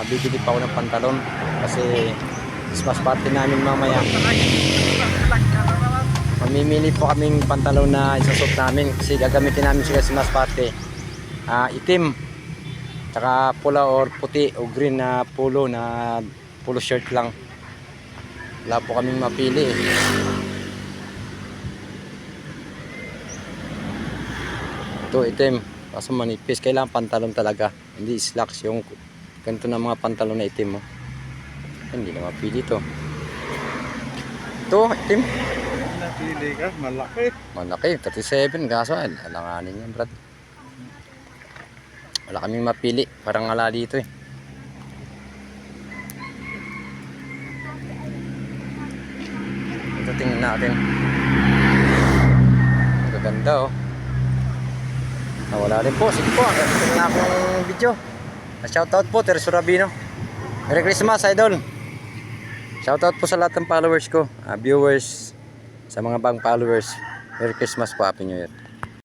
Bibili pa ako ng pantalon kasi Christmas party namin mamaya. Mamimili po kaming pantalon na isusot namin kasi gagamitin namin sa Christmas party. Itim, tsaka pula or puti o green na polo shirt lang. Wala po kaming mapili eh. Ito itim, kaso manipis. Kailangan pantalon talaga, hindi slacks. Yung ganito na mga pantalon na itim oh. Hindi na mapili to. Ito itim, Napili ka, malaki. malaki 37, kaso alanganin yan brad. Wala kaming mapili, parang ala dito eh. Ito tingnan natin. Magaganda oh. Wala rin po. Sige po, tingnan na akong video. Shoutout po, Terzo Rabino. Merry Christmas, idol. Shoutout po sa lahat ng followers ko, viewers, sa mga bang followers. Merry Christmas po, Happy New Year.